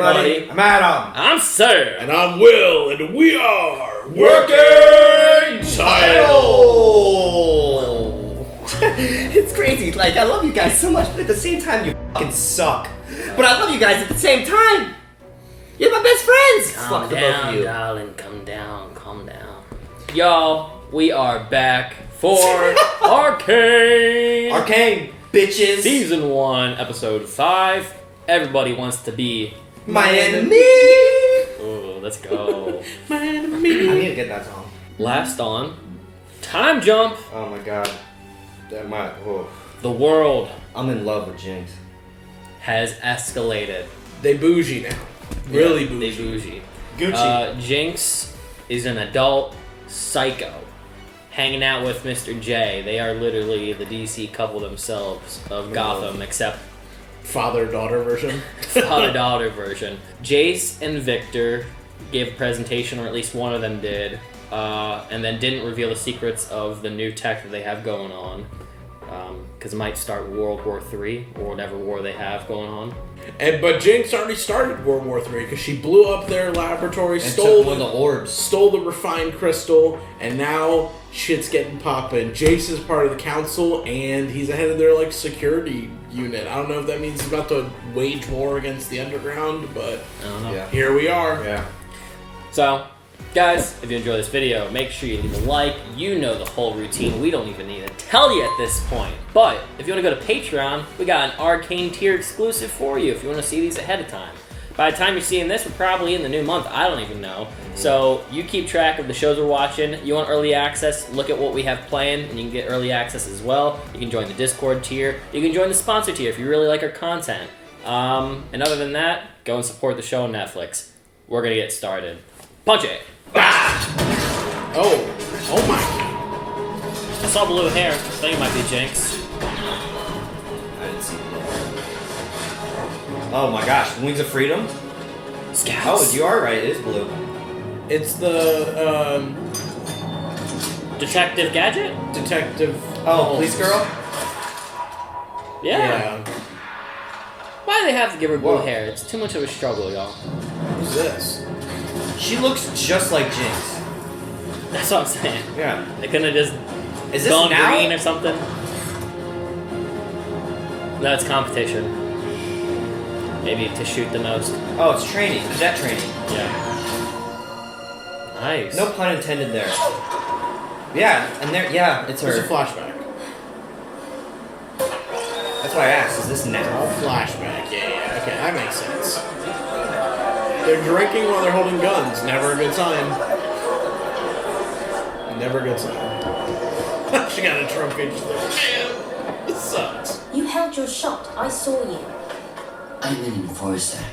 everybody. I'm Adam. I'm Sir. And I'm Will, and we are Working Title. It's crazy. Like, I love you guys so much, but at the same time, you fucking suck. But I love you guys at the same time. You're my best friends. Calm Fuck the both down, of you. darling. Calm down. Y'all, we are back for Arcane. Arcane, bitches. Season 1, Episode 5. Everybody wants to be my enemy. Ooh, let's go. My enemy. I need to get that song. Last on, time jump. Oh my god. Whoa. The world I'm in love with Jinx. has escalated. They bougie now. Really Yeah, bougie. They bougie. Gucci. Jinx is an adult psycho hanging out with Mr. J. They are literally the DC couple themselves of Gotham, except Father-daughter version. father-daughter version. Jace and Victor gave a presentation, or at least one of them did, and then didn't reveal the secrets of the new tech that they have going on, because it might start World War III, or whatever war they have going on. But Jinx already started World War III because she blew up their laboratory, And stole took one of the orbs. stole the refined crystal, and now shit's getting poppin'. Jace is part of the council, and he's ahead of their security unit. I don't know if that means he's about to wage war against the underground, but I don't know. Yeah. here we are. Yeah. So, guys, if you enjoy this video, make sure you leave a like. You know the whole routine. We don't even need to tell you at this point. But if you want to go to Patreon, we got an Arcane tier exclusive for you if you want to see these ahead of time. By the time you're seeing this, we're probably in the new month. I don't even know. So you keep track of the shows we're watching. You want early access, look at what we have playing, and you can get early access as well. You can join the Discord tier. You can join the sponsor tier if you really like our content. And other than that, go and support the show on Netflix. We're going to get started. Punch it! Oh my. I saw blue hair. I think it might be Jinx. I didn't see it. Oh my gosh, Wings of Freedom? Scouts. Oh, you are right, it is blue. It's the Detective Gadget? detective. Oh, police girl? Yeah. Why do they have to give her blue Whoa. hair? It's too much of a struggle, y'all. Who's this? She looks just like Jinx. That's what I'm saying. Yeah. They couldn't have just Is this gone now? green or something. No, it's competition. Maybe to shoot the most. Oh, it's training. Cadet training. Yeah. Nice. No pun intended there. Yeah, and there, yeah, it's There's a her. flashback. That's why I asked, is this now? Flashback. Yeah. Okay, that makes sense. They're drinking while they're holding guns. Never a good sign. Never a good sign. She got a trophy. She's like, man, this sucks. You held your shot. I saw you. I'm an enforcer.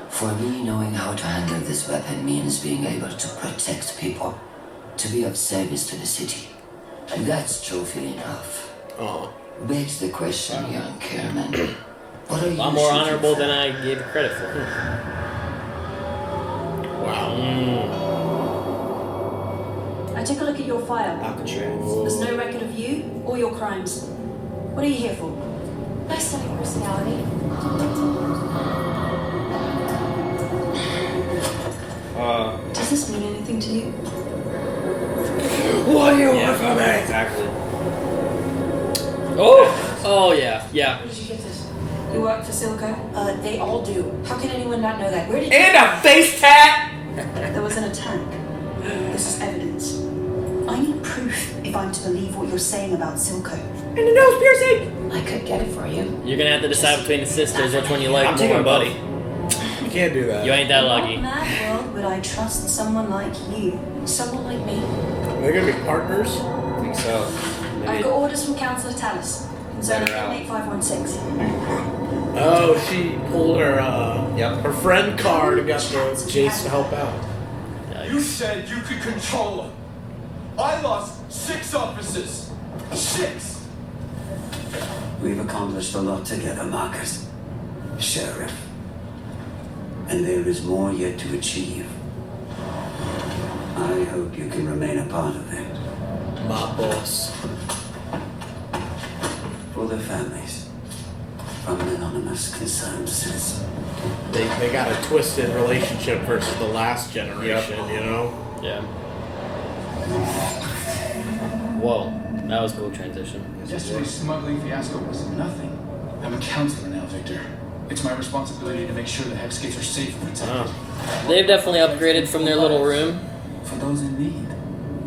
For me, knowing how to handle this weapon means being able to protect people, to be of service to the city. And that's trophy enough. Oh. Begs the question, young Kerman. What are A you lot more shooting honorable for? than I gave credit for. Wow. I took a look at your file. Alcatraz. There's no record of you or your crimes. What are you here for? No selling personality. Does this mean anything to you? What do you want from me? Exactly. Oh yeah. Where did you get this? You work for Silco? They all do. How can anyone not know that? Where did you... And a face tat! There was an attack. This is evidence. I need proof if I'm to believe what you're saying about Silco. And a nose piercing! I could get it for you. You're gonna have to decide between the sisters which one you like I'm more, taking buddy. You can't do that. You ain't that lucky. In what mad world would I trust someone like you? Someone like me? They're gonna be partners? I think so. I've got orders from Councillor Tallis concerning Let her out. 8516. Oh, she pulled her Yep. her friend card and got the Jace to help out. You said you could control him. I lost 6 officers. 6! We've accomplished a lot together, Marcus. Sheriff. And there is more yet to achieve. I hope you can remain a part of it. My boss. For their families. from an anonymous concerned citizen. They got a twisted relationship versus the last generation, you know? Yeah. Whoa, that was a cool transition. Yesterday's smuggling fiasco was nothing. I'm a counselor now, Victor. It's my responsibility to make sure the hex gates are safe and protected. They've definitely upgraded from their little room. For those in need.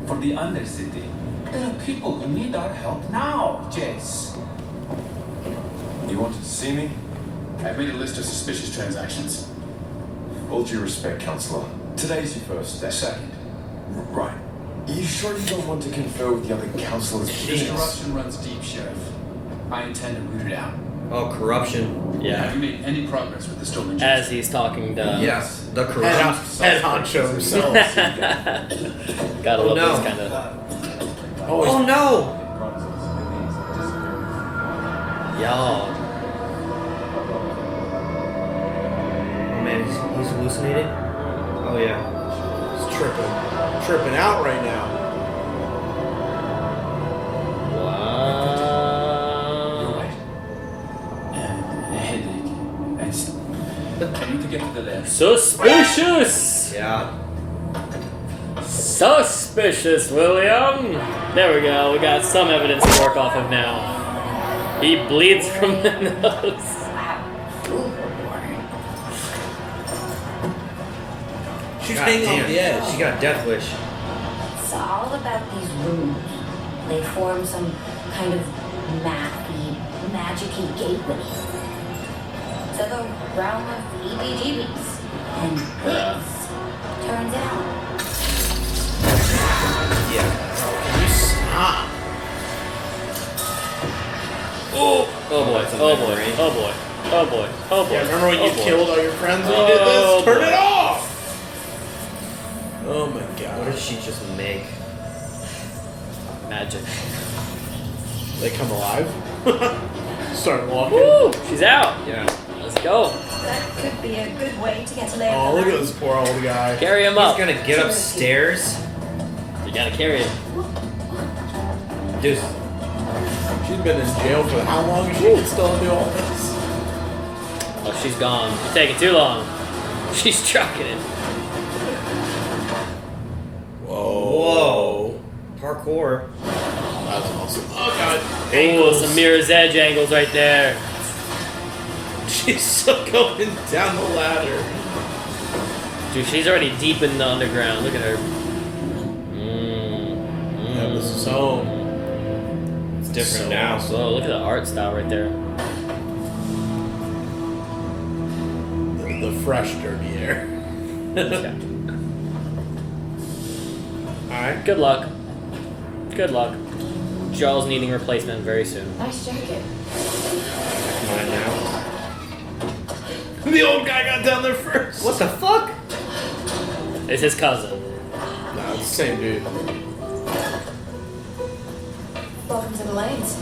For the Undercity. There are people who need our help now, Jace. You wanted to see me? I've made a list of suspicious transactions. All due respect, Counselor. Today's your first step. Second. Right. Are you sure you don't want to confer with the other counselors? This corruption runs deep, Sheriff. I intend to root it out. Oh, corruption. Yeah. Have you made any progress with the stolen Jace? As he's talking to... Yes, the Head corruption. honcho himself. Gotta love no. this kind of... Oh no! Y'all. Oh man, he's hallucinating? Oh yeah. He's tripping out right now. You're Wow. right. And a headache. I need to get to the lab. Suspicious! Yeah. Suspicious, William! There we go, we got some evidence to work off of now. He bleeds from the nose. She's God hanging on damn. the edge. She got a death wish. It's all about these rooms. They form some kind of magic-y gateway to the realm of EBGBs. And this turns out. Yeah. Can you stop? Oh boy, oh boy, oh boy, oh boy, oh boy. Yeah, remember when you oh boy. killed all your friends when you did Oh, this? Turn boy. it off! Oh my What god. did she just make? Magic. They come alive? Start walking. Woo! She's out! Yeah. Let's go. That could be a good way to get a lay Oh, of the look at land. this poor old guy. Carry him He's up. gonna get upstairs. You gotta carry him. Dude, She's been in jail for how long? She can still do all this. Oh, she's gone. You're taking too long. She's trucking it. Whoa. parkour. That's awesome. Oh god. Oh, some Mirror's Edge angles right there. She's still going down the ladder. Dude, she's already deep in the underground. Look at her. Yeah, this is home. It's different So now. awesome. Whoa, look at the art style right there. The fresh, dirty air. Alright. Good luck. Good luck. Charles needing replacement very soon. Nice jacket. Mine now. The old guy got down there first. What the fuck? It's his cousin. No, it's the same dude. Welcome to the lanes.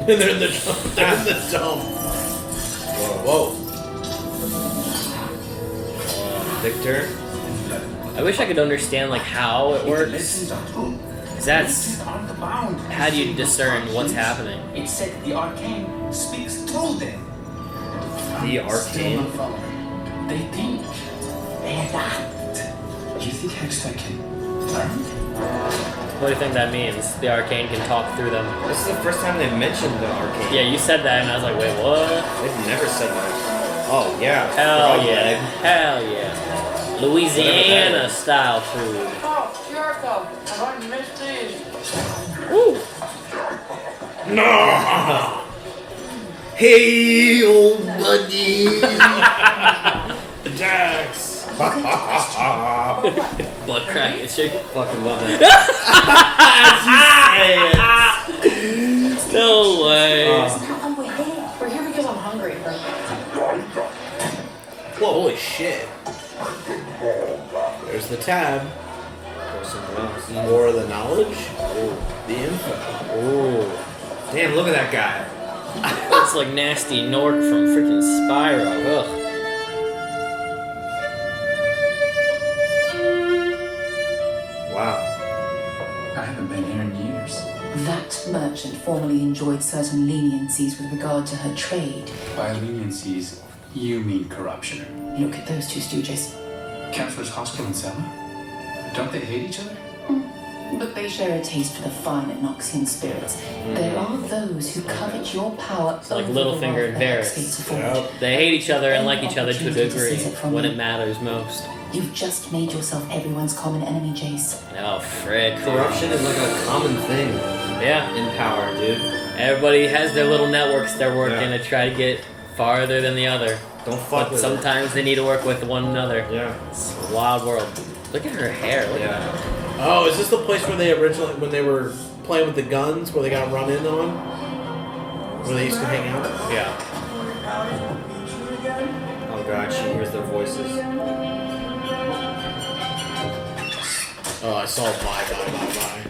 They're in the dump. They're in the dump. Whoa. Victor. I wish I could understand like how it works. Lessons are true. 'Cause that's Aren't bound. how do you discern what's happening? It said the Arcane speaks through them. The Still Arcane. not following. They think. They adapt. Do you think Hextech can learn? What do you think that means? The Arcane can talk through them. This is the first time they've mentioned the Arcane. Yeah, you said that and I was like, wait, what? They've never said that. Oh, yeah. Hell Frog yeah. leg. Hell yeah. Louisiana style food. Oh, Jericho, have I missed these? Woo! Hey, old buddy. Jax. Blood crack. It's your Fucking love that. no way. Oh, we're here. We're here because I'm hungry. Whoa, holy shit. There's the tab. Or something else. Or the knowledge. The info. Ooh. Damn, look at that guy. It's like nasty Nork from freaking Spyro. Ugh. Wow. I haven't been here in years. That merchant formerly enjoyed certain leniencies with regard to her trade. By leniencies, you mean corruption. Look at those two stooges. Councillors Hospital and Selma? Don't they hate each other? But they share a taste for the fine and Noxian spirits. There are those who covet your power. It's like Littlefinger and Varys. They hate each other and like each other to a degree when it matters most. You've just made yourself everyone's common enemy, Jace. Oh, frick. Corruption is like a common thing. Yeah. In power, dude. Everybody has their little networks they're working to try to get farther than the other. Don't fuck with sometimes they need to work with one another. Yeah. It's a wild world. Look at her hair. Look at that. Oh, is this the place where they originally, when they were playing with the guns, where they got run in on? Where they used to hang out? Yeah. Oh god, she hears their voices. Oh, I saw Vi.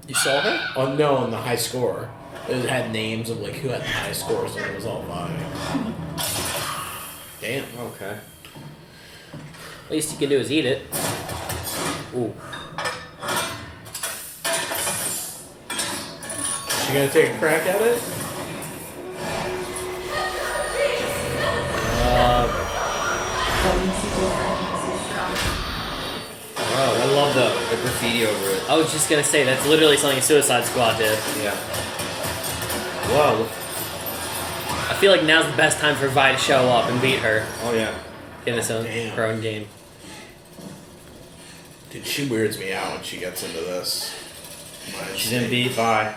You saw her? Oh no, in the high score. It had names of like who had the high scores, and it was all Vi. Damn. Okay. Least you can do is eat it. Ooh. You gonna take a crack at it? Oh, I love the graffiti over it. I was just gonna say, that's literally something Suicide Squad did. Yeah. Whoa. I feel like now's the best time for Vi to show up and beat her Oh yeah. in this own her own game. Dude, she weirds me out when she gets into this. She's in beat by.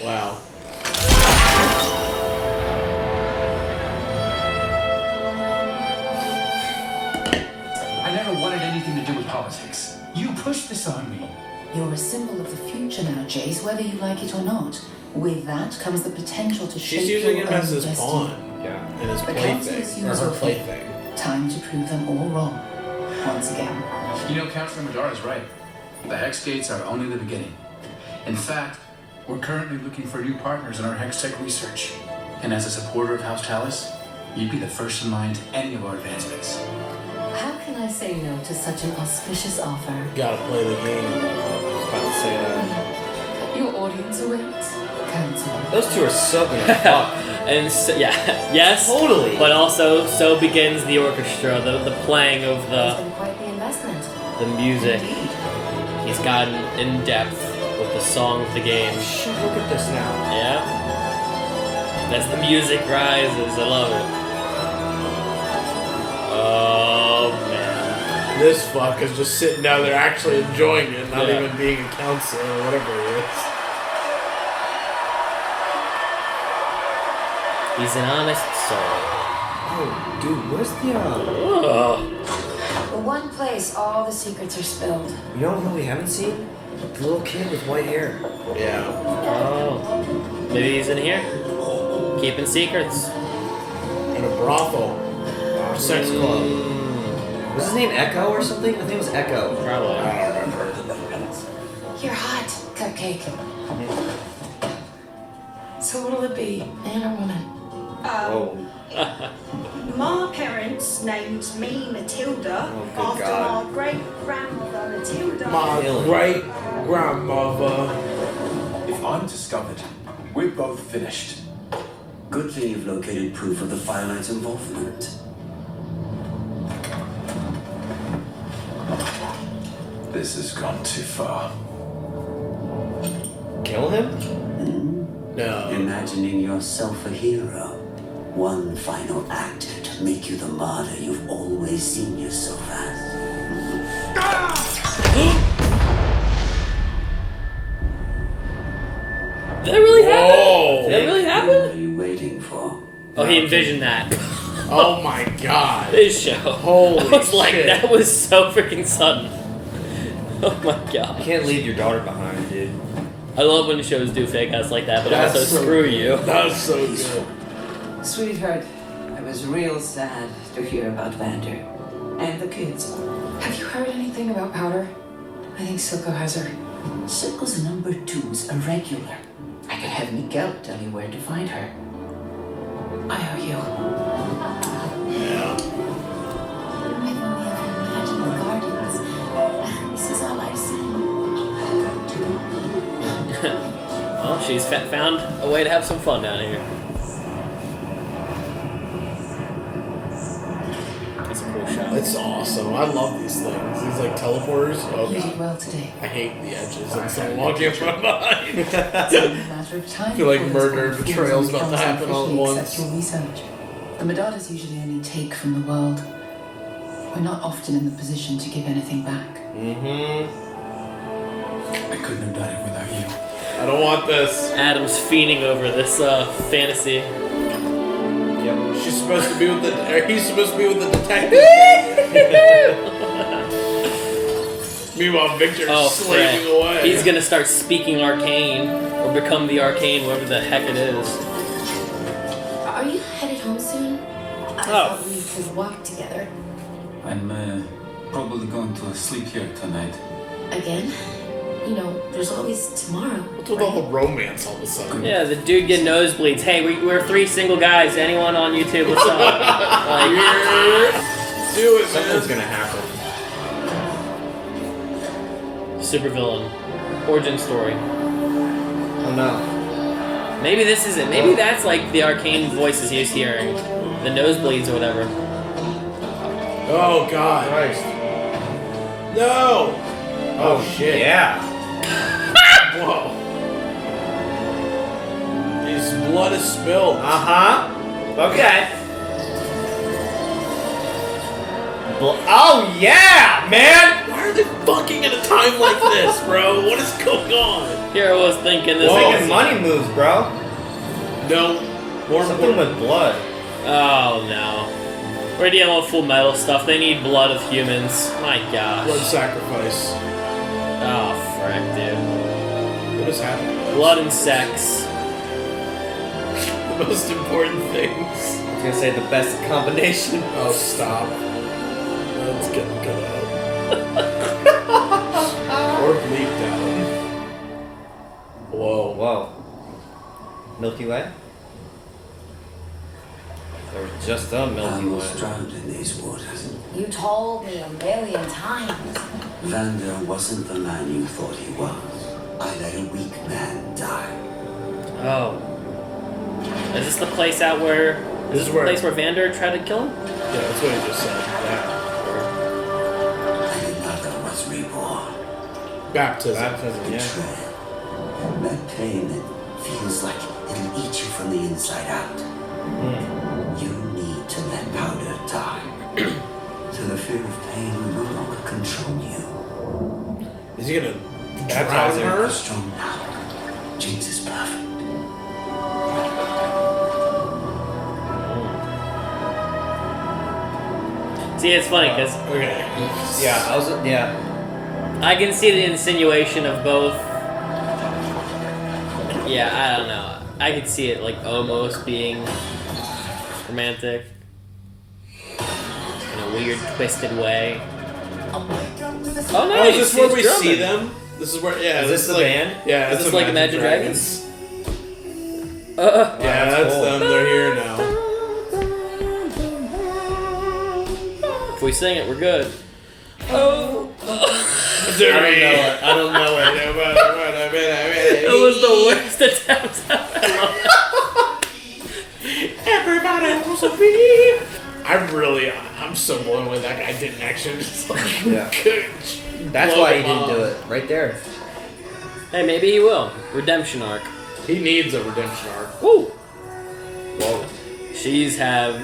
Wow. I never wanted anything to do with politics. You pushed this on me. You're a symbol of the future now, Jace, whether you like it or not. With that comes the potential to shape She's using your him as own his destiny. pawn. Yeah. And his The council plaything. Or assumes her your fate. plaything. Time to prove them all wrong. Once again. You know, Councilor Madara's right. The Hex Gates are only the beginning. In fact, we're currently looking for new partners in our Hex Tech research. And as a supporter of House Talus, you'd be the first in line to any of our advancements. How can I say no to such an auspicious offer? Gotta play the game. I was about to say that. Your audience awaits. Council. Those two are so gonna fuck. And so, yeah, yes, Totally. but also so begins the orchestra, the playing of It's the been quite the investment. music. Indeed. He's gotten in depth with the song of the game. Shit, look at this now. Yeah. As the music rises, I love it. Oh man. This fuck is just sitting down there actually enjoying it, not Yeah. even being a counselor or whatever it is. He's an honest soul. Oh, dude, where's the Oh. The one place all the secrets are spilled. You know who we haven't seen? The little kid with white hair. Yeah. Oh. Maybe he's in here? Keeping secrets. In a brothel. Sex club. Was his name Echo or something? I think it was Echo. Probably. I don't remember. You're hot, Cupcake. So what'll it be, man or woman? Oh. My parents named me Matilda good after God. my great-grandmother Matilda. My great grandmother. If I'm discovered, we're both finished. Good thing you've located proof of the Firelight's involvement. This has gone too far. Kill him? No. Imagining yourself a hero. One final act to make you the martyr you've always seen yourself as. Did that really happen? Whoa. Did that really What happen? are you waiting for? Oh, he envisioned that. Oh my god. This show. Holy I was like, shit. that was so freaking sudden. Oh my god. You can't leave your daughter behind, dude. I love when shows do fake outs like that, but That's also so screw good. you. That was so good. Sweetheart, I was real sad to hear about Vander. And the kids. Have you heard anything about Powder? I think Silco has her. Silco's number 2's a regular. I could have Miguel tell you where to find her. I owe you. Yeah. I've only ever imagined the gardens. This is all I've seen. Oh, She's found a way to have some fun down here. That's a cool shot. It's awesome. I love these things. These like teleporters. Oh You god. did well today. I hate the edges and someone walking up my mind. It's only a matter of time. I feel like before this murder and whole betrayal's field about to happen all at officially once. accepts your research. The Medadas usually only take from the world. We're not often in the position to give anything back. I couldn't have done it without you. I don't want this. Adam's fiending over this fantasy. Yep. She's supposed to be with the. Or he's supposed to be with the detective. Meanwhile, Victor's slaving frick. away. He's gonna start speaking Arcane, or become the Arcane, whatever the heck it is. Are you headed home soon? I thought we could walk together. I'm probably going to sleep here tonight. Again? You know, there's always tomorrow. What's with all the romance all of a sudden? Yeah, the dude getting nosebleeds. Hey, we're 3 single guys. Anyone on YouTube? What's up? Like, do it, Something's man. gonna happen. super villain. Origin story. Oh no. Maybe this is it. Maybe that's like the Arcane voices he was hearing. The nosebleeds or whatever. Oh god. Christ. No. Oh shit. Yeah. Whoa. His blood is spilled. Okay. Oh yeah, man! Why are they fucking at a time like this, bro? What is going on? Here I was thinking this. Making money moves, bro. No. More Something with blood. Oh no. We're dealing with Full Metal stuff. They need blood of humans. My gosh. blood sacrifice. Oh frick, dude. What is happening? Blood and sex. The most important things. I was gonna say the best combination. Oh, stop. Let's get good up. Or bleep down. Whoa. Whoa. Milky Way? Or just a I Milky was Way. drowned in these waters. You told me a million times. Vander wasn't the man you thought he was. I let a weak man die. Oh. Is this the place out where? This is where. Place where Vander tried to kill him? Yeah, that's what he just said. Yeah. And another was reborn. Baptism. Baptism, yeah. Betrayal. That pain that feels like it'll eat you from the inside out. You need to let powder die. So the fear of pain will no longer control you. Is he gonna Baptize drown her? her? Strong now. Jinx is perfect. See, it's funny because Okay. Yeah, I was. Yeah. I can see the insinuation of both. Yeah, I don't know. I could see it like almost being romantic in a weird, twisted way. Oh, nice. Oh, is this where we It's see drumming. them? This is where. Yeah. Is this the like, band? Yeah. Is it's this the like Imagine Dragons? Yeah, that's cool. them. They're here now. If we sing it, we're good. Oh, I don't know it. that was the worst attempt ever. Everybody wants to be. I'm so blown away that guy didn't actually just like. Yeah. That's blow why he them didn't do off. it. Right there. Hey, maybe he will. Redemption arc. He needs a redemption arc. Woo! Whoa. She had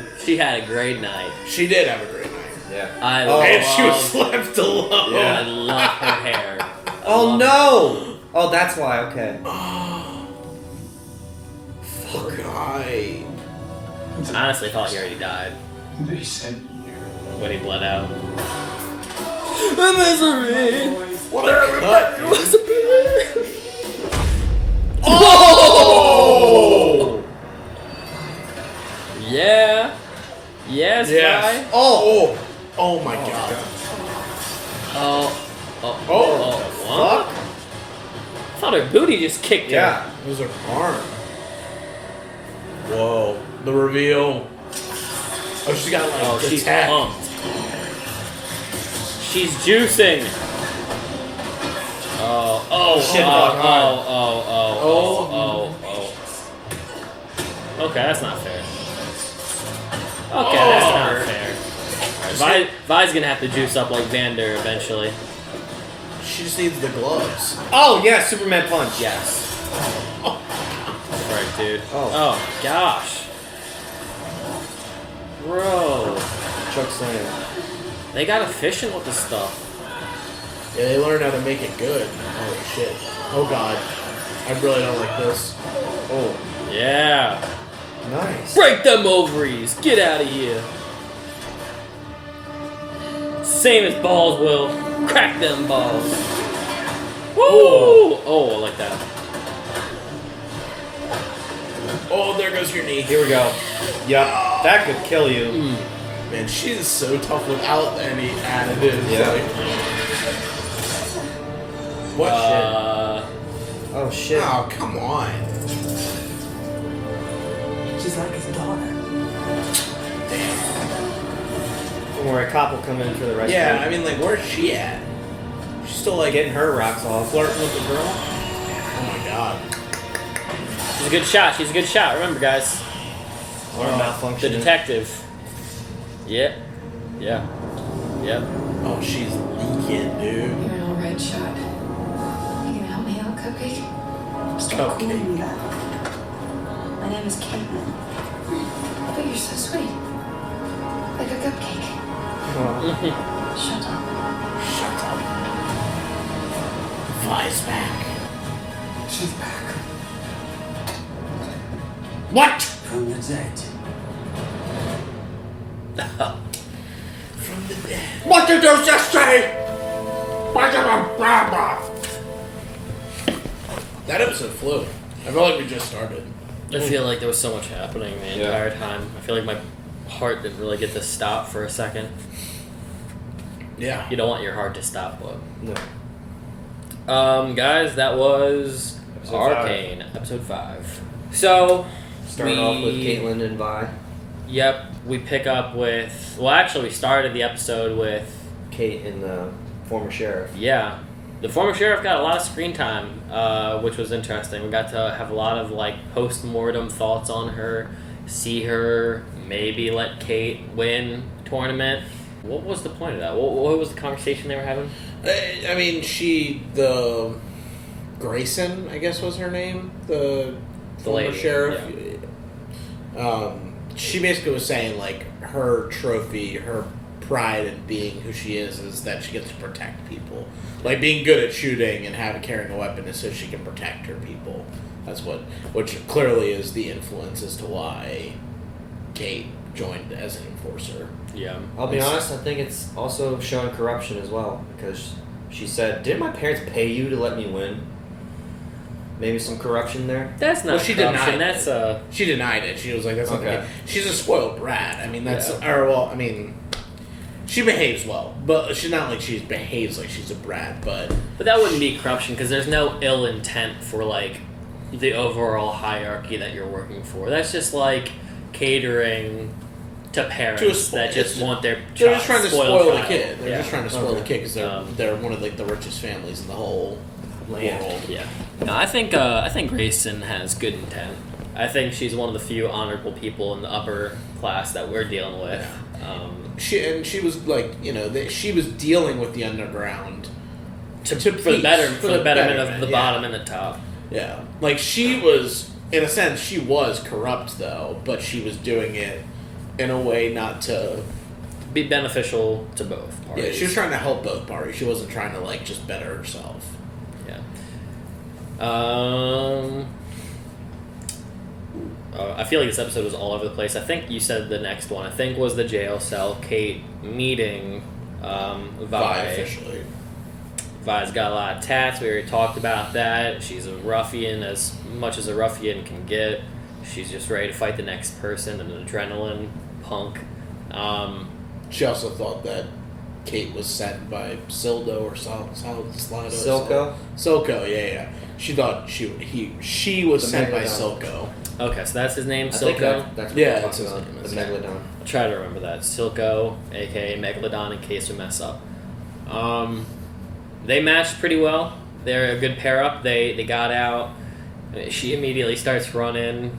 a great night. She did have a great night. Yeah. I And she was love. left alone. I love her hair. Oh no! Oh, that's why. Okay. Poor guy. I honestly thought he already died They sent you. when he bled out. The misery. What a cut. Oh! Yeah. Yes, Yes. right? Oh. Oh my god. Oh. Oh. What? I thought her booty just kicked her. Yeah. It was her arm. Whoa. The reveal. Oh, she's got like Oh, the she's tag. pumped. She's juicing. Oh, Shit, oh, fuck, oh, oh, oh, oh, oh, Okay, that's not fair. Okay, that's not fair. Right, Vi's gonna have to juice up like Vander eventually. She just needs the gloves. Oh, yeah, Superman punch. Yes. That's right, dude. Oh. Gosh. Bro. Chuck Slam. They got efficient with this stuff. Yeah, they learned how to make it good. Holy shit. Oh god. I really don't like this. Oh. Yeah. Nice. Break them ovaries. Get out of here. Same as balls will. Crack them balls. Woo! Oh, I like that. Oh, there goes your knee. Here we go. Yep. That could kill you. Man, she's so tough without any additives. Yeah. Like, what Oh, shit. shit? Oh, come on. She's like his daughter. Don't worry, a cop will come in for the rescue. Yeah, I mean, like, where's she at? She's still, like, Getting her rocks off. flirting with the girl? Oh my god. She's a good shot. She's a good shot. Remember, guys. Or The malfunction. detective. Yep. Yeah. Yep. Oh, she's leaking, dude. You're an alright shot. You gonna help me out, Cupcake? Stop Okay. calling me that. My name is Caitlin. But you're so sweet. Like a cupcake. Shut up. Shut up. Vi's back. She's back What? from the dead. From the dead. What did you just say? That episode flew. I feel like we just started. I feel like there was so much happening the Yeah. entire time. I feel like my heart didn't really get to stop for a second. Yeah. You don't want your heart to stop, but. No. Guys, that was Episode Arcane, episode 5. So, Starting off with Caitlin and Vi. Yep, we pick up with. Well, actually, we started the episode with. Kate and the former sheriff. Yeah. The former sheriff got a lot of screen time, which was interesting. We got to have a lot of like post-mortem thoughts on her, see her maybe let Kate win tournament. What was the point of that? What was the conversation they were having? I mean, the Grayson, I guess was her name, the former lady, sheriff. She basically was saying like her trophy, her pride in being who she is that she gets to protect people. Like being good at shooting and carrying a weapon is so she can protect her people. That's which clearly is the influence as to why Kate joined as an enforcer. Yeah. I'll be honest, I think it's also showing corruption as well, because she said, "Didn't my parents pay you to let me win?" Maybe some corruption there. That's not she corruption. denied That's She denied it. She was like, "That's not Okay. okay." She's a spoiled brat. I mean, that's Yeah. or well, I mean, she behaves well, but she's not like she behaves like she's a brat. But But that wouldn't be corruption because there's no ill intent for like the overall hierarchy that you're working for. That's just like catering to parents that just want their child. they're just trying to spoil the child. kid. They're Yeah. just trying to spoil the kid because Um, they're one of like the richest families in the whole world. Yeah. No, I think Grayson has good intent. I think she's one of the few honorable people in the upper class that we're dealing with. She was like, you know, she was dealing with the underground For the betterment of the yeah. bottom and the top. Yeah, like she was, in a sense, she was corrupt though, but she was doing it in a way not to be beneficial to both parties. Yeah, she was trying to help both parties. She wasn't trying to like just better herself. Yeah. I feel like this episode was all over the place. I think you said the next one. I think was the jail cell. Kate meeting Vi. Officially. Vi's got a lot of tats. We already talked about that. She's a ruffian as much as a ruffian can get. She's just ready to fight the next person, an adrenaline punk. She also thought that Kate was sent by Sildo or Slido. Silco? Yeah. She thought she was The sent by Megalodon. Silco. Okay, so that's his name, I think Silco? that's what Yeah, we're it's talking his about. name, The yeah. Megalodon. I'll try to remember that. Silco, aka Megalodon, in case we mess up. They matched pretty well. They're a good pair up. They got out. She immediately starts running.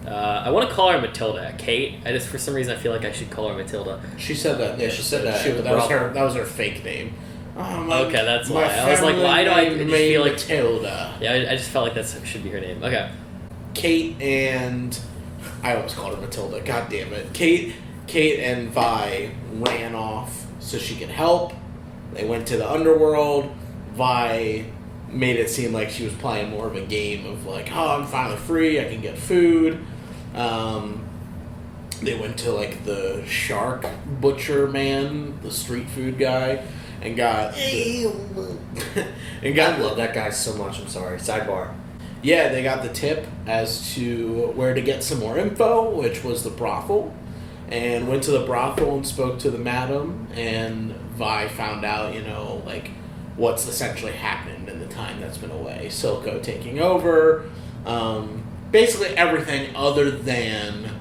I want to call her Matilda. Kate. I just for some reason I feel like I should call her Matilda. She said that. Yeah, she said that. That was her fake name. Okay, that's why. I was like, why do I just feel like Matilda? Yeah, I just felt like that should be her name. Okay. Kate and I almost called her Matilda. God damn it. Kate and Vi ran off so she could help. They went to the underworld. Vi made it seem like she was playing more of a game of like, oh, I'm finally free. I can get food. They went to like the shark butcher man, the street food guy, and got I love that guy so much. I'm sorry. Sidebar. Yeah, they got the tip as to where to get some more info, which was the brothel, and went to the brothel and spoke to the madam, and Vi found out, like, what's essentially happened in the time that's been away. Silco taking over, basically everything other than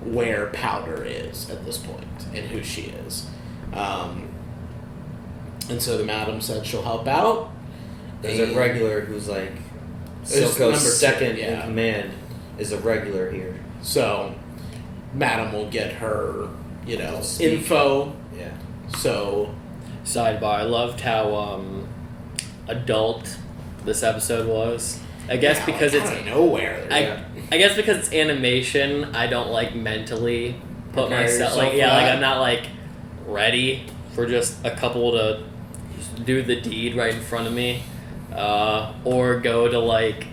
where Powder is at this point and who she is. And so the madam said she'll help out. There's a regular who's like Silco's second in command is a regular here. So madam will get her, info. Yeah. So Sidebar, I loved how adult this episode was. I guess because it's out of nowhere. I guess because it's animation, I don't like mentally put myself like I'm not like ready for just a couple to do the deed right in front of me, or go to like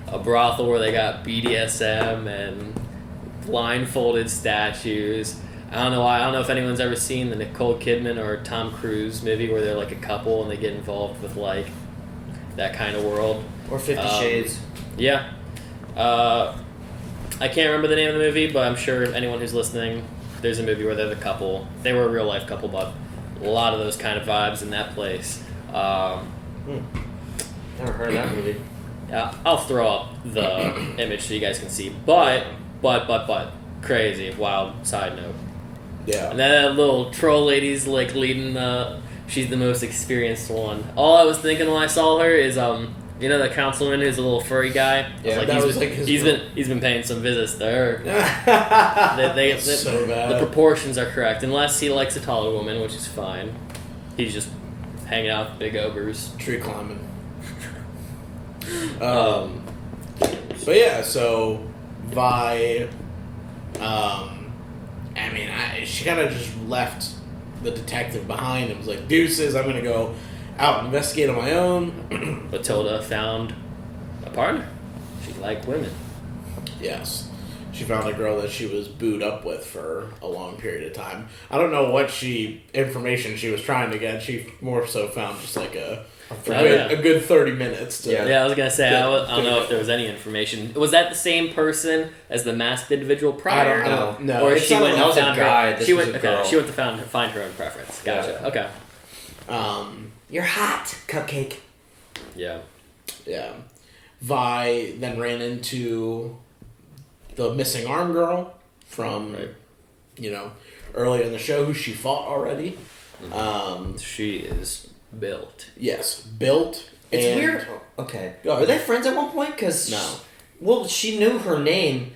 a brothel where they got BDSM and blindfolded statues. I don't know why. I don't know if anyone's ever seen the Nicole Kidman or Tom Cruise movie where they're like a couple and they get involved with like that kind of world. Or 50 Shades. Yeah. I can't remember the name of the movie, but I'm sure anyone who's listening, there's a movie where they're the couple. They were a real life couple, but a lot of those kind of vibes in that place. Never heard of that movie. Yeah, I'll throw up the image so you guys can see. But, crazy, wild side note. Yeah. And then that little troll lady's like leading she's the most experienced one. All I was thinking when I saw her is, the councilman who's a little furry guy. Yeah, he's been paying some visits to her. So bad. The proportions are correct, unless he likes a taller woman, which is fine. He's just hanging out with big ogres. Tree climbing. But yeah, so Vi, she kind of just left the detective behind and was like, deuces, I'm going to go out and investigate on my own. Matilda found a partner. She liked women. Yes. She found a girl that she was booed up with for a long period of time. I don't know what information she was trying to get. She more so found just like a good 30 minutes. I was going to say, I don't know if there was any information. Was that the same person as the masked individual prior? I don't know. Or she went that was a guy. She went to find her own preference. Gotcha. Yeah. Okay. You're hot, Cupcake. Yeah. Yeah. Vi then ran into the missing arm girl from, earlier in the show, who she fought already. She is built. Yes, built. It's weird. Okay. Are they friends at one point? Because no. Well, she knew her name,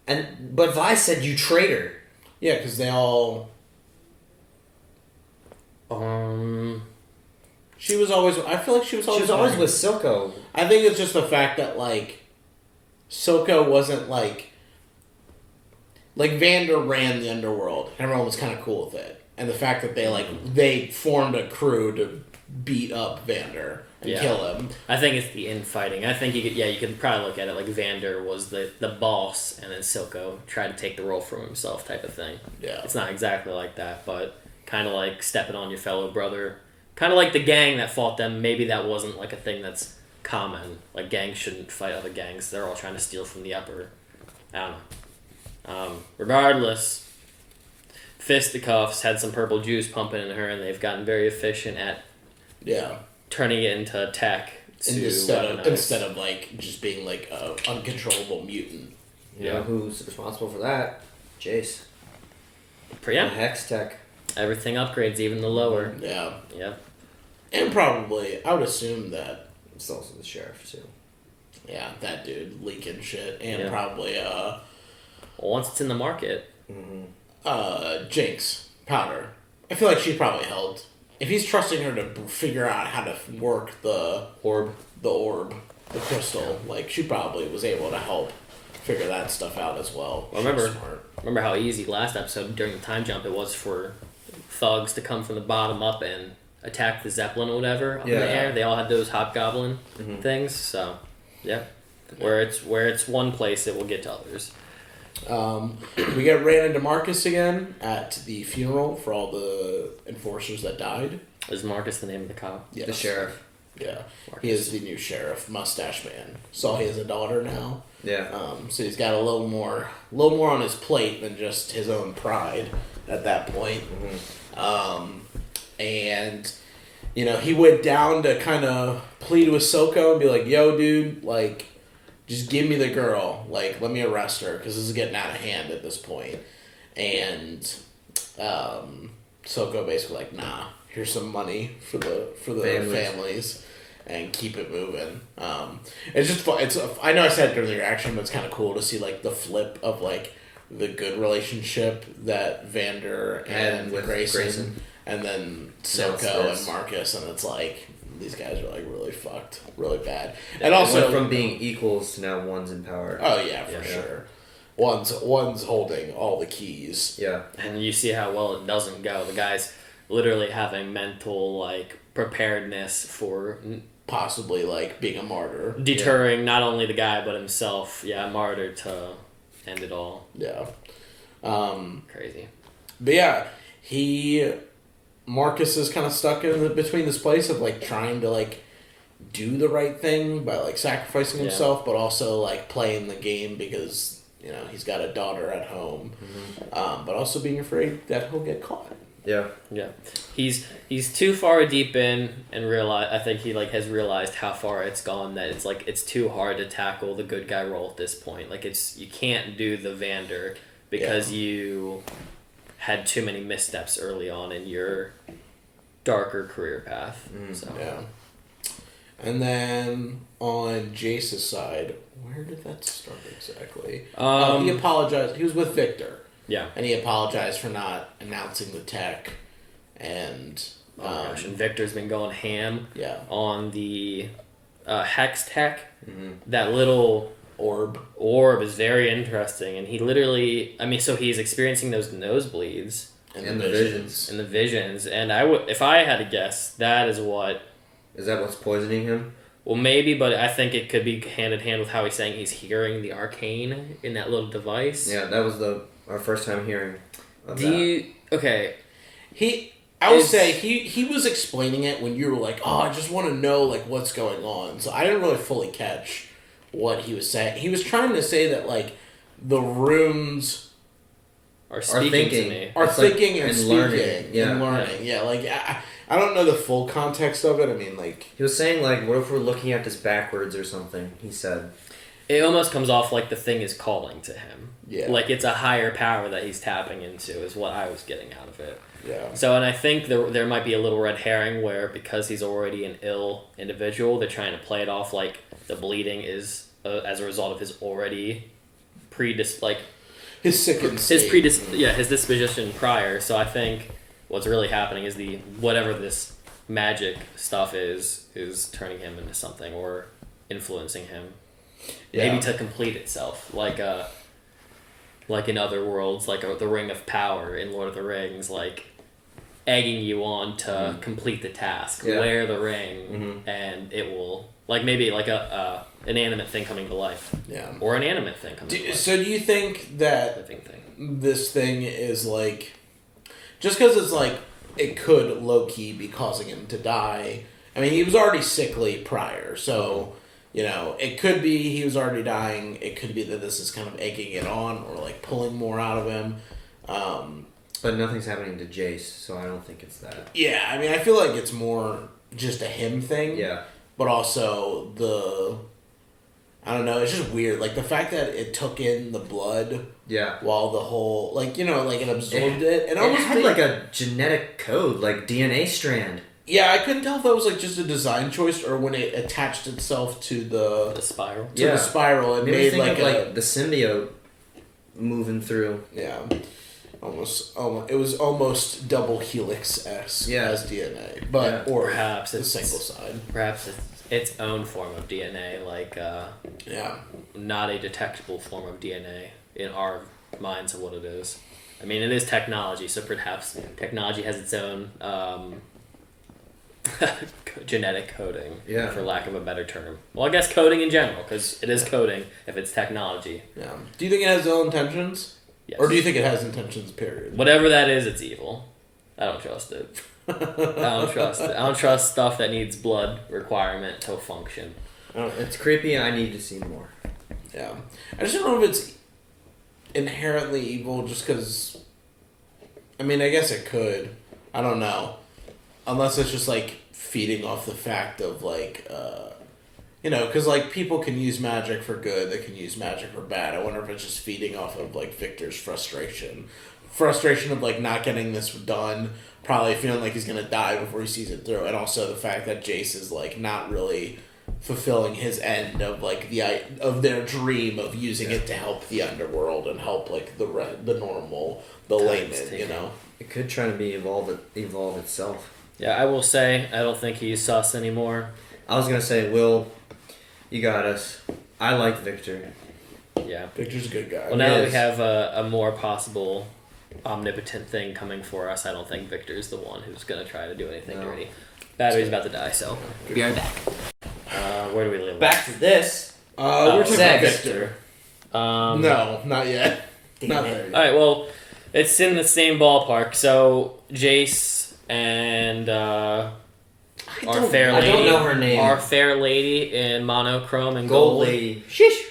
but Vi said you traitor. Yeah, because they all. She was always. I feel like she was always. She was always with Silco. I think it's just the fact that Silco wasn't like Vander ran the underworld. Everyone was kind of cool with it, and the fact that they formed a crew to beat up Vander and kill him. I think it's the infighting. I think you could probably look at it like Vander was the boss, and then Silco tried to take the role from himself, type of thing. Yeah, it's not exactly like that, but kind of like stepping on your fellow brother. Kind of like the gang that fought them. Maybe that wasn't like a thing that's common. Like gangs shouldn't fight other gangs. They're all trying to steal from the upper. I don't know. Regardless, Fisticuffs had some purple juice pumping in her, and they've gotten very efficient at turning it into tech instead of just being a uncontrollable mutant. You know who's responsible for that? Jace. Yeah. The Hex Tech. Everything upgrades, even the lower. Yeah. Yeah. And probably, I would assume that it's also the sheriff too. Yeah, that dude leaking shit, and probably Well, once it's in the market. Jinx. Powder. I feel like she probably helped. If he's trusting her to figure out how to work the orb, the crystal, like, she probably was able to help figure that stuff out as well. Remember how easy last episode during the time jump it was for thugs to come from the bottom up and attack the Zeppelin or whatever up in the air. They all had those hobgoblin things. So, yeah. Where it's one place, it will get to others. We get ran into Marcus again at the funeral for all the enforcers that died. Is Marcus the name of the cop? Yes. The sheriff. Yeah, Marcus. He is the new sheriff, mustache man. Saw he has a daughter now. Yeah. So he's got a little more on his plate than just his own pride at that point. And you know, he went down to kind of plead with Soko and be like, "Yo, dude, like, just give me the girl. Like, let me arrest her because this is getting out of hand at this point." And Soko basically like, "Nah, here's some money for the families and keep it moving." It's just fun. I know I said it during the reaction, but it's kind of cool to see like the flip of like the good relationship that Vander and Grayson, and then Soko and Marcus, and it's like these guys are like really fucked, really bad. And also went from being equals to now one's in power. Oh yeah, for sure. One's holding all the keys. Yeah, and you see how well it doesn't go. The guy's literally having mental like preparedness for possibly like being a martyr, deterring not only the guy but himself. Yeah, martyr to end it all. Yeah, crazy. But yeah, Marcus is kind of stuck in between this place of like trying to like do the right thing by like sacrificing himself, but also like playing the game because you know he's got a daughter at home, but also being afraid that he'll get caught. Yeah. He's too far deep in and I think he like has realized how far it's gone that it's like it's too hard to tackle the good guy role at this point. Like you can't do the Vander because you had too many missteps early on in your darker career path. Yeah. And then on Jace's side, where did that start exactly? He apologized. He was with Victor. Yeah. And he apologized for not announcing the tech. And and Victor's been going ham on the Hex tech. That little orb is very interesting, and he literally, so he's experiencing those nosebleeds and the visions, and if I had to guess, is that what's poisoning him? Well, maybe, but I think it could be hand in hand with how he's saying he's hearing the arcane in that little device. Yeah, that was our first time hearing of I would say he was explaining it when you were like, "Oh, I just want to know like what's going on." So I didn't really fully catch what he was saying. He was trying to say that like the runes are speaking to me. Are thinking and speaking learning. And learning. Yeah, like I don't know the full context of it. I mean, like he was saying, like, what if we're looking at this backwards or something? He said it almost comes off like the thing is calling to him. Yeah, like it's a higher power that he's tapping into is what I was getting out of it. Yeah. So, and I think there might be a little red herring where because he's already an ill individual, they're trying to play it off like the bleeding is as a result of his already his sickened state. His disposition prior. So I think what's really happening is whatever this magic stuff is turning him into something or influencing him. Yeah. Maybe to complete itself, like in other worlds, like the Ring of Power in Lord of the Rings, like egging you on to complete the task. Yeah. Wear the ring, and it will maybe an inanimate thing coming to life. Yeah. Or an animate thing coming to life. So do you think that living thing. This thing is like just because it's like it could low key be causing him to die? I mean, he was already sickly prior, so. You know, it could be he was already dying. It could be that this is kind of egging it on or, like, pulling more out of him. But nothing's happening to Jace, so I don't think it's that. Yeah, I mean, I feel like it's more just a him thing. Yeah. But also I don't know, it's just weird. Like, the fact that it took in the blood. Yeah. While the whole, like, it absorbed it. It almost had, like, a genetic code, like DNA strand. Yeah, I couldn't tell if that was like just a design choice or when it attached itself to the spiral. To the spiral, it made like the symbiote, moving through. Yeah. Almost, it was almost double helix-esque as DNA, but or perhaps the it's single side. Perhaps it's its own form of DNA, like not a detectable form of DNA in our minds of what it is. I mean, it is technology, so perhaps technology has its own genetic coding, for lack of a better term. Well, I guess coding in general, because it is coding if it's technology. Yeah. Do you think it has ill intentions? Yes. Or do you think it has intentions, period? Whatever that is, it's evil. I don't trust it. I don't trust it. I don't trust stuff that needs blood requirement to function. It's creepy and I need to see more. Yeah. I just don't know if it's inherently evil just because... I mean, I guess it could. I don't know. Unless it's just, like, feeding off the fact of, like, you know, because, like, people can use magic for good, they can use magic for bad. I wonder if it's just feeding off of, like, Victor's frustration. Frustration of, like, not getting this done, probably feeling like he's going to die before he sees it through, and also the fact that Jace is, like, not really fulfilling his end of, like, of their dream of using it to help the underworld and help, like, the normal, the layman, you know? It could try to be evolve itself. Yeah, I will say, I don't think he's sus anymore. I was going to say, Will, you got us. I like Victor. Yeah. Victor's a good guy. Well, now that we have a more possible omnipotent thing coming for us, I don't think Victor's the one who's going to try to do anything dirty. Battery's about to die, so be right back. Where do we live? Back to this. We're talking about Victor. No, not yet. Not there yet. Alright, well, it's in the same ballpark. So, Jace and our fair lady. I don't know her name. Our fair lady in monochrome and gold lady. Shish!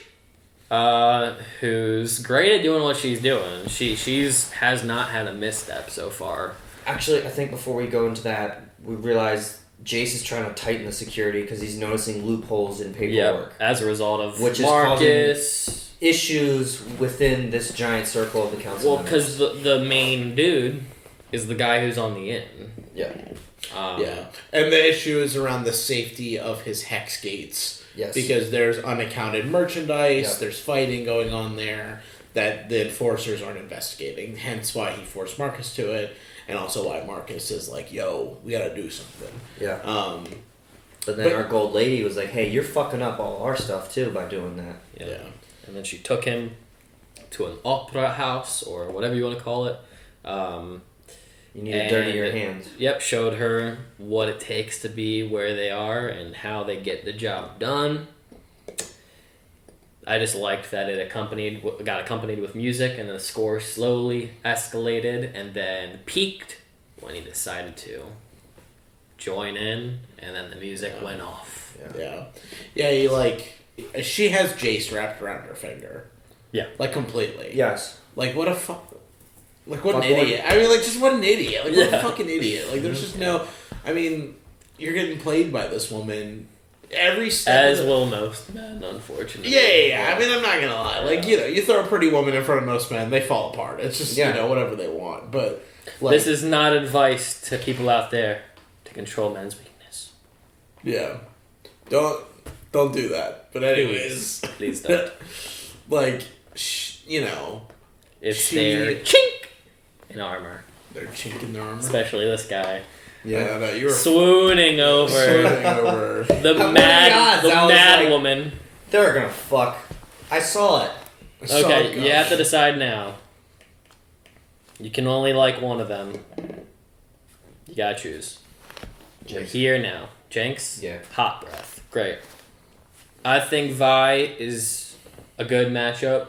Who's great at doing what she's doing. She's has not had a misstep so far. Actually, I think before we go into that, we realize Jace is trying to tighten the security because he's noticing loopholes in paperwork. As a result of which Marcus. is causing issues within this giant circle of the council. Well, because the main dude is the guy who's on the inn. Yeah. Yeah. And the issue is around the safety of his hex gates. Yes. Because there's unaccounted merchandise, Yep. there's fighting going on there that the enforcers aren't investigating. Hence why he forced Marcus to it, and also why Marcus is like, yo, we gotta do something. Yeah. But then our gold lady was like, hey, you're fucking up all our stuff too by doing that. Yeah. And then she took him to an opera house, or whatever you want to call it. You need to dirty your hands. Yep, showed her what it takes to be where they are and how they get the job done. I just liked that it got accompanied with music, and the score slowly escalated and then peaked when he decided to join in, and then the music went off. Yeah, he she has Jace wrapped around her finger. Yeah. Like, completely. Yes. Like, what a like, what an idiot. I mean, like, just what an idiot. Like, what a fucking idiot. Like, there's just no... I mean, you're getting played by this woman every step. As will most men, unfortunately. Yeah. I mean, I'm not gonna lie. Like, you know, you throw a pretty woman in front of most men, they fall apart. It's just, you know, whatever they want. But, like... This is not advice to people out there to control men's weakness. Yeah. Don't do that. But anyways... Please don't. Like, you know... It's their chink in armor. They're chinking their armor? Especially this guy. Yeah, no, you were... Swooning over the mad woman. They're gonna fuck. I saw it. Okay, you have to decide now. You can only like one of them. You gotta choose. We're here now. Jenks? Yeah. Hot breath. Great. I think Vi is a good matchup.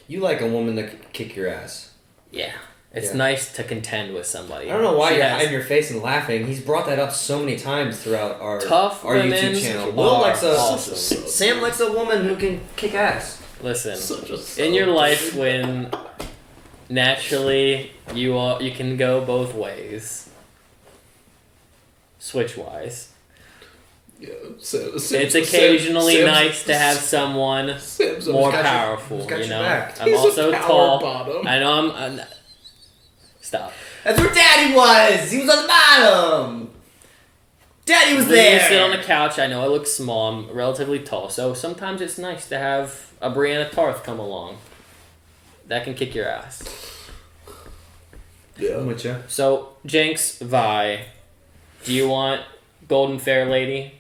You like a woman that could kick your ass. Yeah. It's nice to contend with somebody. I don't know why you're hiding your face and laughing. He's brought that up so many times throughout our YouTube channel. Will likes Sam likes a woman who can kick ass. Listen, in your life when naturally you can go both ways, switch-wise. Yeah, it's occasionally nice to have someone more powerful, you know? I'm also tall. Bottom. I know I'm Stop. That's where Daddy was! He was on the bottom! Daddy was there! You sit on the couch, I know I look small, I'm relatively tall, so sometimes it's nice to have a Brianna Tarth come along. that can kick your ass. Yeah. I'm with you. So, Jinx, Vi, do you want Golden Fair Lady?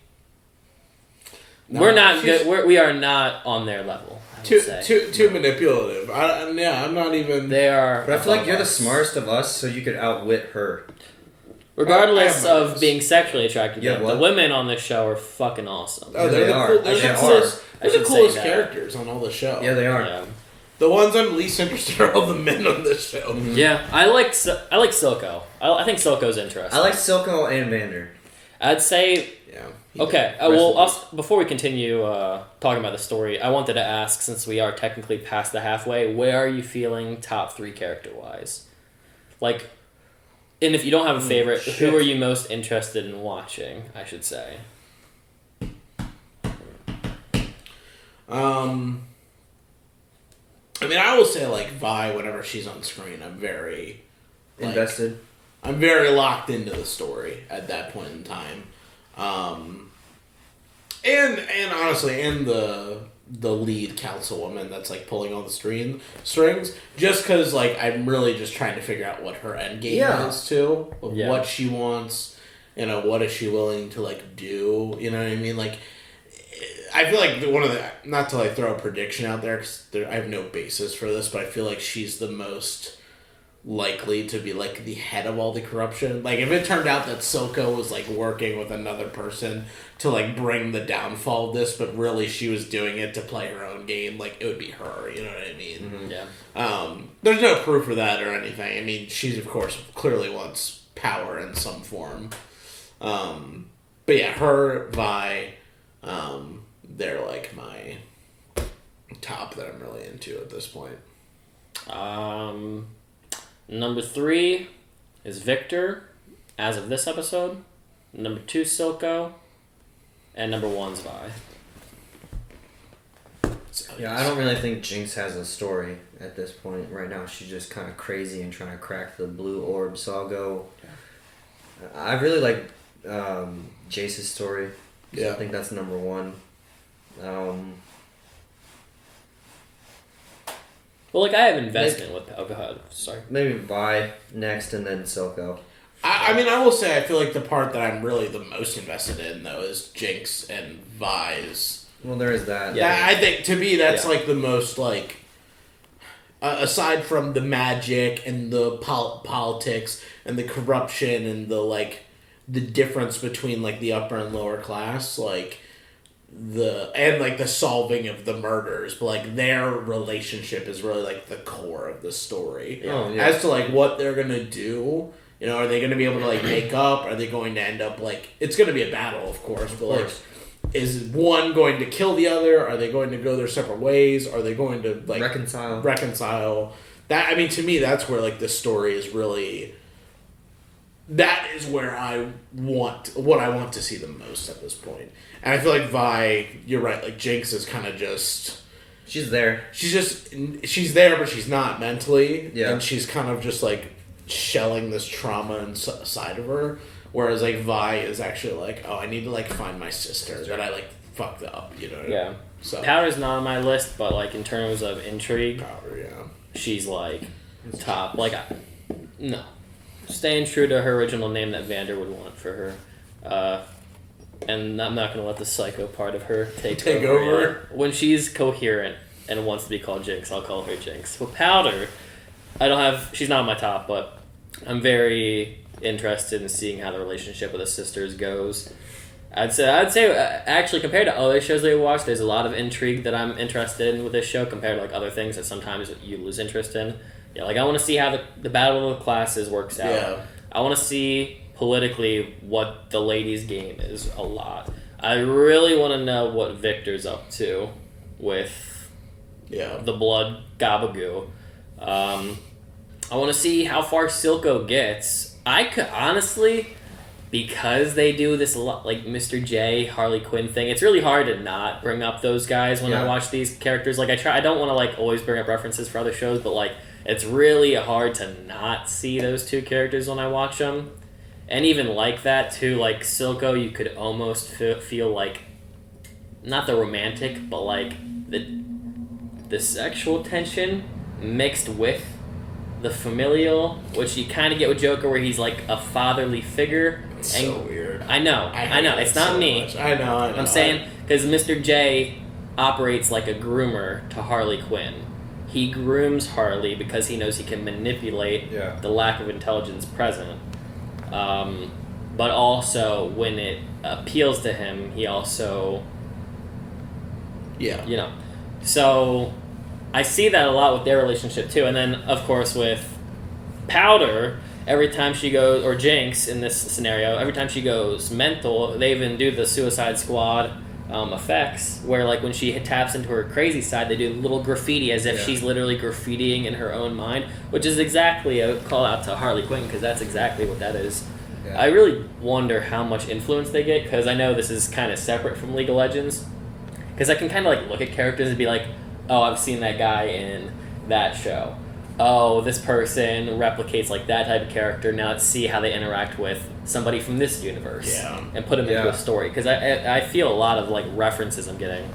No, We're not good. We are not on their level. Too manipulative. I'm not even. They are. But I feel like you're the smartest of us, so you could outwit her. Regardless of being sexually attracted to them, what? the women on this show are fucking awesome. Oh, they are. They're I the should coolest say that. characters on all the show. Yeah, they are. Yeah. The ones I'm least interested are all the men on this show. Mm-hmm. Yeah, I like Silco. I think Silco's interesting. I like Silco and Vander. I'd say. Yeah. Okay. Before we continue talking about the story, I wanted to ask, since we are technically past the halfway, where are you feeling top 3 character wise? Like, and if you don't have a favorite, who are you most interested in watching? I should say. I mean, I will say, like, Vi, whenever she's on screen, I'm very... Invested. I'm very locked into the story at that point in time. And honestly, and the lead councilwoman that's, like, pulling all the strings, just because, like, I'm really just trying to figure out what her end game is, too. Of what she wants, what is she willing to, like, do, you know what I mean? Like... I feel like one of the, not to like throw a prediction out there because I have no basis for this, but I feel like she's the most likely to be like the head of all the corruption. Like if it turned out that Silco was like working with another person to like bring the downfall of this, but really she was doing it to play her own game, like it would be her. You know what I mean? Mm-hmm. Yeah. There's no proof for that or anything. I mean, she's of course clearly wants power in some form. But yeah, her, Vi. They're like my top that I'm really into at this point. Number 3 is Victor, as of this episode. Number 2, Silco. And number 1's Vi. Yeah, I don't really think Jinx has a story at this point. Right now, she's just kind of crazy and trying to crack the blue orb. So I'll go... I really like Jace's story. So I think that's number 1. Well, like I have investment with. Oh, go ahead. Sorry. Maybe Vi next, and then Silco. I mean, I will say I feel like the part that I'm really the most invested in though is Jinx and Vi's. Well, there is that. Yeah, I think to me that's like the most like. Aside from the magic and the politics and the corruption and the like, the difference between like the upper and lower class, like. The solving of the murders, but like their relationship is really like the core of the story. As to like what they're gonna do, are they gonna be able to like make up? Are they going to end up like it's gonna be a battle, of course, but like is one going to kill the other? Are they going to go their separate ways? Are they going to like reconcile? That I mean, to me, that's where like the story is really. That is where I want to see the most at this point. And I feel like Vi, you're right, like Jinx is kind of just... She's there. She's there, but she's not mentally. Yeah. And she's kind of just like shelling this trauma inside of her. Whereas like Vi is actually like, oh, I need to like find my sister that I like fucked up, Yeah. So Powder's not on my list, but like in terms of intrigue, Powder, she's like top. Like, no. Staying true to her original name that Vander would want for her. And I'm not going to let the psycho part of her take over. Yeah. When she's coherent and wants to be called Jinx, I'll call her Jinx. Well, Powder, she's not on my top, but I'm very interested in seeing how the relationship with the sisters goes. I'd say actually compared to other shows that we watch, there's a lot of intrigue that I'm interested in with this show compared to like other things that sometimes you lose interest in. Yeah, like I want to see how the battle of the classes works out. Yeah. I want to see politically what the ladies' game is a lot. I really want to know what Victor's up to with the blood gabagoo. I want to see how far Silco gets. I could honestly, because they do this a lot, like Mr. J, Harley Quinn thing, it's really hard to not bring up those guys when I watch these characters. Like I don't want to like always bring up references for other shows, but like it's really hard to not see those two characters when I watch them. And even like that too, like Silco, you could almost feel like not the romantic, but like the sexual tension mixed with the familial, which you kind of get with Joker, where he's like a fatherly figure. It's so weird. I know. It's not so me. Much. I know. I'm saying because Mr. J operates like a groomer to Harley Quinn. He grooms Harley because he knows he can manipulate the lack of intelligence present. But also, when it appeals to him, he also... You know. So, I see that a lot with their relationship, too. And then, of course, with Powder, every time she goes... Or Jinx, in this scenario, every time she goes mental, they even do the Suicide Squad effects, where, like, when she taps into her crazy side, they do little graffiti as if she's literally graffitiing in her own mind, which is exactly a call out to Harley Quinn, because that's exactly what that is. I really wonder how much influence they get, because I know this is kind of separate from League of Legends, because I can kind of like look at characters and be like, oh, I've seen that guy in that show. Oh, this person replicates like that type of character. Now let's see how they interact with somebody from this universe and put them into a story. Because I feel a lot of like references I'm getting.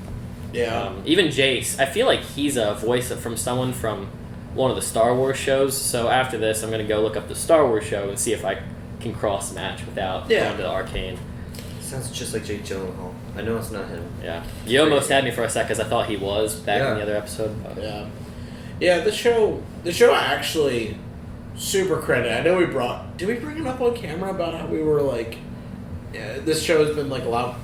Even Jace, I feel like he's a voice from someone from one of the Star Wars shows. So after this, I'm going to go look up the Star Wars show and see if I can cross match without going to the Arcane. Sounds just like Jake Gyllenhaal. I know it's not him. Yeah, you almost had me for a sec because I thought he was back in the other episode. But. Yeah, the show actually super credit. I know did we bring it up on camera about how we were like, this show has been like a lot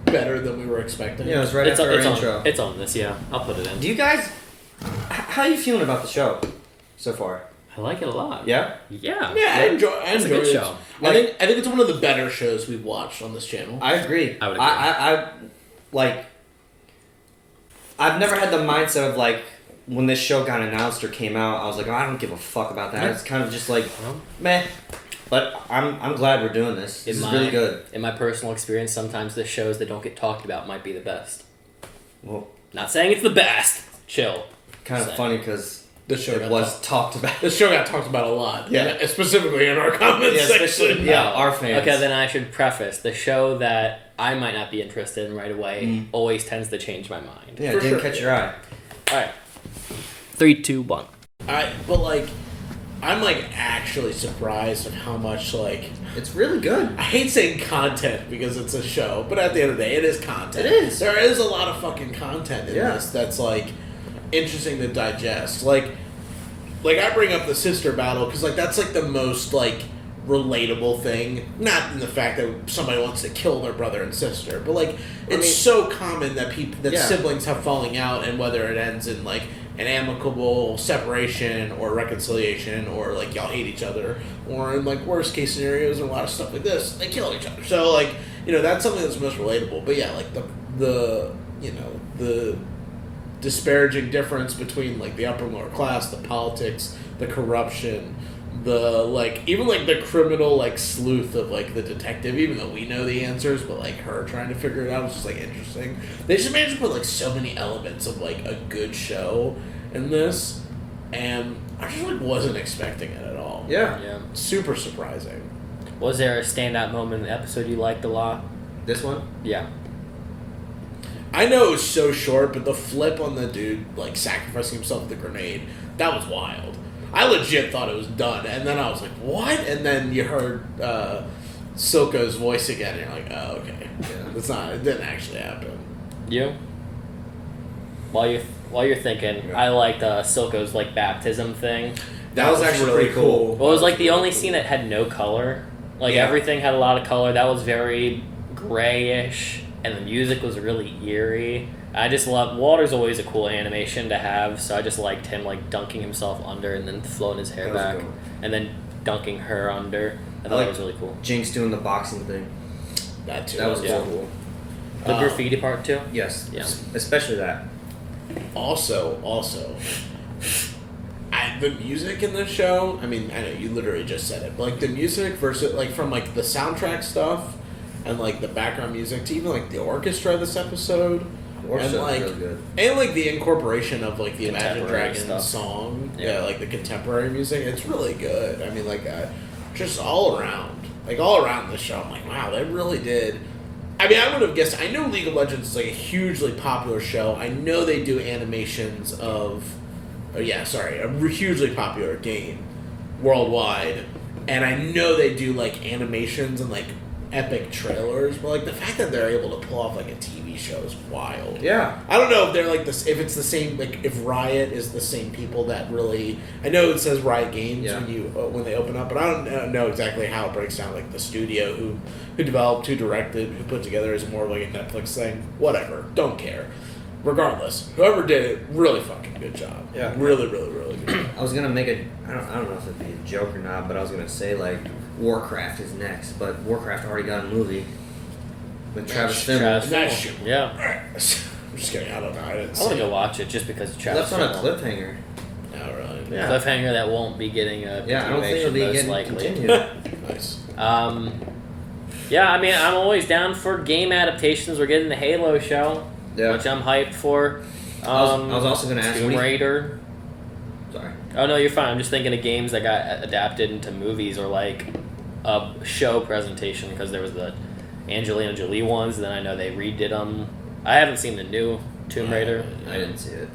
better than we were expecting. Yeah, it was right after our intro. It's on this, I'll put it in. Do you guys, how are you feeling about the show so far? I like it a lot. Yeah? Yeah. Yeah, I enjoy it's a good it. show. I think it's one of the better shows we've watched on this channel. I agree. I would agree. I like, I've never had the mindset of like, when this show got announced or came out, I was like, oh, I don't give a fuck about that. It's kind of just like, meh. But I'm glad we're doing this. This is really good. In my personal experience, sometimes the shows that don't get talked about might be the best. Well, not saying it's the best. Chill. Kind of funny because the show was talked about. The show got talked about a lot. Yeah, specifically in our comments section. Our fans. Okay, then I should preface the show that I might not be interested in right away always tends to change my mind. Yeah, it didn't catch your eye. All right. 3, 2, 1. But like, I'm like actually surprised at how much like it's really good. I hate saying content because it's a show, but at the end of the day, it is content. It is. There is a lot of fucking content in this that's like interesting to digest. Like I bring up the sister battle because like that's like the most like relatable thing. Not in the fact that somebody wants to kill their brother and sister, but like it's so common that siblings have falling out, and whether it ends in like an amicable separation or reconciliation, or like y'all hate each other, or in like worst case scenarios and a lot of stuff like this, they kill each other. So like, you know, that's something that's most relatable. But yeah, like the disparaging difference between like the upper and lower class, the politics, the corruption, the like even like the criminal like sleuth of like the detective, even though we know the answers, but like her trying to figure it out is just like interesting. They just managed to put like so many elements of like a good show in this, and I just like wasn't expecting it at all. Yeah. Super surprising. Was there a standout moment in the episode you liked a lot? This one? Yeah. I know it was so short, but the flip on the dude like sacrificing himself with the grenade, that was wild. I legit thought it was done, and then I was like, what? And then you heard Silco's voice again, and you're like, oh, okay. Yeah, it didn't actually happen. You? While you're thinking, I liked Silco's like baptism thing. That was actually pretty cool. Well, it was like the only scene that had no color. Like everything had a lot of color. That was very grayish, and the music was really eerie. I just love Water's always a cool animation to have, so I just liked him like dunking himself under and then flowing his hair back, cool. And then dunking her under. I thought that was really cool. Jinx doing the boxing thing. That too. That was cool. The graffiti part too. Yes. Yeah. Especially that. Also, the music in this show. I mean, I know you literally just said it, but like the music versus like from like the soundtrack stuff and like the background music to even like the orchestra this episode. And like, really good. And like the incorporation of like the Imagine Dragons song, like the contemporary music, it's really good. I mean, like just all around the show, I'm like, wow, they really did. I mean, I would have guessed. I know League of Legends is like a hugely popular show. I know they do animations of hugely popular game worldwide, and I know they do like animations and like epic trailers, but like the fact that they're able to pull off like a TV show is wild. Yeah. I don't know if they're like this, if it's the same, like if Riot is the same people that really. I know it says Riot Games when they open up, but I don't know exactly how it breaks down. Like the studio who developed, who directed, who put together is more like a Netflix thing. Whatever, don't care. Regardless, whoever did it, really fucking good job. Yeah. Really, really, really good job. I was gonna make I don't know if it'd be a joke or not, but I was gonna say like Warcraft is next, but Warcraft already got a movie with Travis Fimmel. That's true. Yeah. I'm just kidding. I don't know. I didn't I see want to it. go watch it just because of Travis That's on a Fimmel. cliffhanger. Oh, really? Yeah. Cliffhanger that won't be getting a Yeah, I don't think it'll be most getting likely. continued. Nice. Yeah, I mean, I'm always down for game adaptations. We're getting the Halo show, Yeah. which I'm hyped for. I was also going to ask. Tomb Raider. Sorry. Oh no, you're fine. I'm just thinking of games that got adapted into movies or like a show presentation because there was the Angelina Jolie ones. And then I know they redid them. I haven't seen the new Tomb Raider. I didn't see it.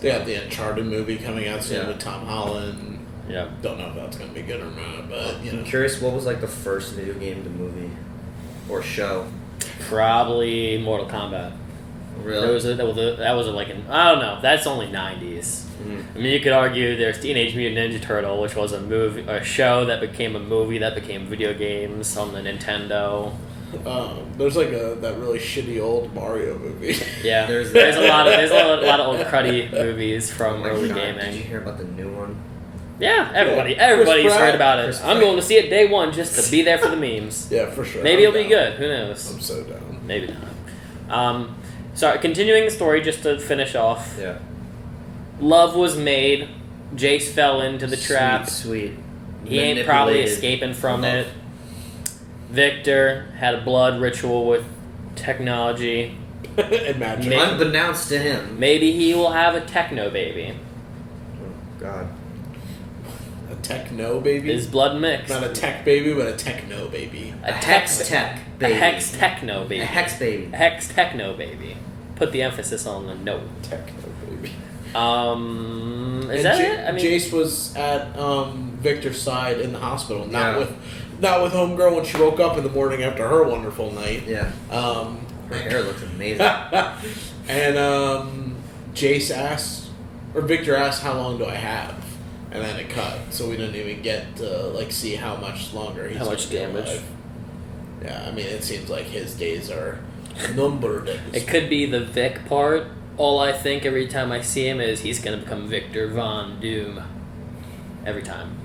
They got the Uncharted movie coming out soon Yeah. with Tom Holland. Yeah. Don't know if that's going to be good or not, but you know. I'm curious, what was like the first video game to movie or show? Probably Mortal Kombat. Really? That was like an, I don't know. That's only 90s. Mhm. I mean, you could argue there's Teenage Mutant Ninja Turtle, which was a show that became a movie that became video games on the Nintendo. There's like that really shitty old Mario movie. Yeah, There's a lot of old cruddy movies from Oh my early God, Did you gaming. hear about the new one? Yeah, everybody's Chris heard Pratt. about it. Chris I'm Pratt. going to see it day one just to be there for the memes. Yeah, for sure. Maybe I'm it'll be down. good. Who knows? I'm so down. Maybe not. Sorry, continuing the story just to finish off. Yeah. Love was made. Jace fell into the trap. Sweet. He ain't probably Manipulated escaping from love. it. Victor had a blood ritual with technology. And magic. Maybe- Unbeknownst to him. Maybe he will have a techno baby. Oh, God. A techno baby? His blood mixed. Not a tech baby, but a techno baby. A hex tech baby. A hex techno baby. A hex baby. A hex techno baby. Put the emphasis on the no. Techno baby. Is that it? I mean, Jace was at Victor's side in the hospital, not Yeah. with homegirl when she woke up in the morning after her wonderful night. Yeah. Her hair looks amazing. And Jace asked, or Victor asked, "How long do I have?" And then it cut, so we didn't even get to see how much longer he's How much gonna be damage. alive. Yeah, I mean, it seems like his days are numbered. it could be the Vic part. All I think every time I see him is he's going to become Victor Von Doom. Every time.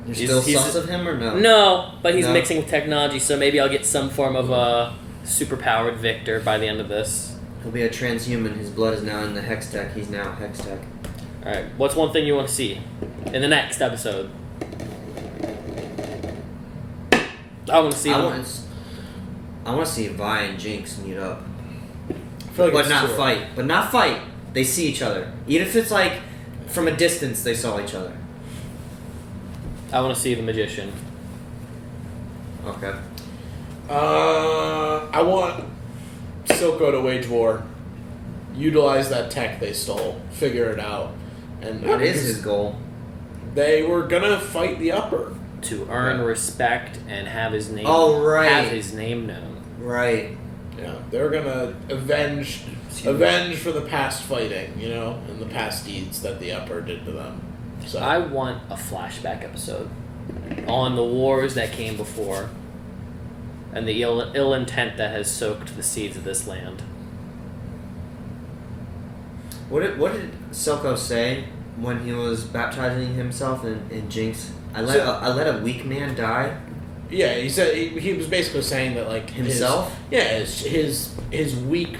You're He's- still he's- sus of him or no? No, but he's No? mixing with technology, so maybe I'll get some form of a superpowered Victor by the end of this. He'll be a transhuman. His blood is now in the hex tech. He's now hex tech. Alright, what's one thing you want to see in the next episode? I want to see I them. want to see Vi and Jinx meet up. I feel like But it's not too fight. But not fight. They see each other. Even if it's like from a distance they saw each other. I want to see the magician. Okay. I want Silco to wage war. Utilize that tech they stole. Figure it out. And What is his goal? They were gonna fight the upper. To earn respect and have his name. Oh, right. Have his name known. Right. Yeah, they're gonna avenge for the past fighting, and the past deeds that the upper did to them. So I want a flashback episode on the wars that came before and the ill intent that has soaked the seeds of this land. What did Silco say when he was baptizing himself in Jinx? I let a weak man die. yeah, he said he was basically saying that Himself? his weak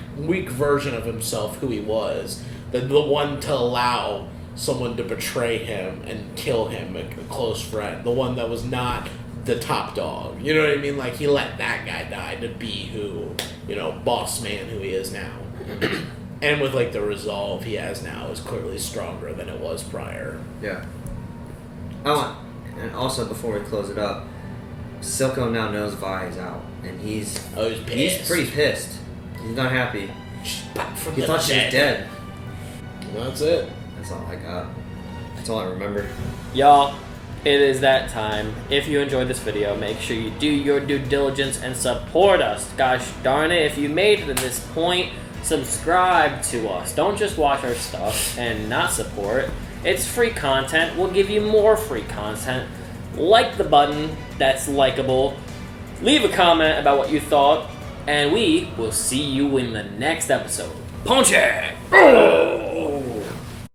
version of himself, who he was, the one to allow someone to betray him and kill him, a close friend, the one that was not the top dog. You know what I mean? Like he let that guy die to be who, boss man who he is now. And with the resolve he has now is clearly stronger than it was prior. Yeah. And also before we close it up, Silco now knows Vi is out, and he's pissed. pretty pissed. He's not happy. From He the thought she was dead. That's it. That's all I got. That's all I remember. Y'all, it is that time. If you enjoyed this video, make sure you do your due diligence and support us. Gosh darn it, if you made it to this point, subscribe to us. Don't just watch our stuff and not support. It's free content. We'll give you more free content. Like the button that's likable. Leave a comment about what you thought. And we will see you in the next episode. Punch it!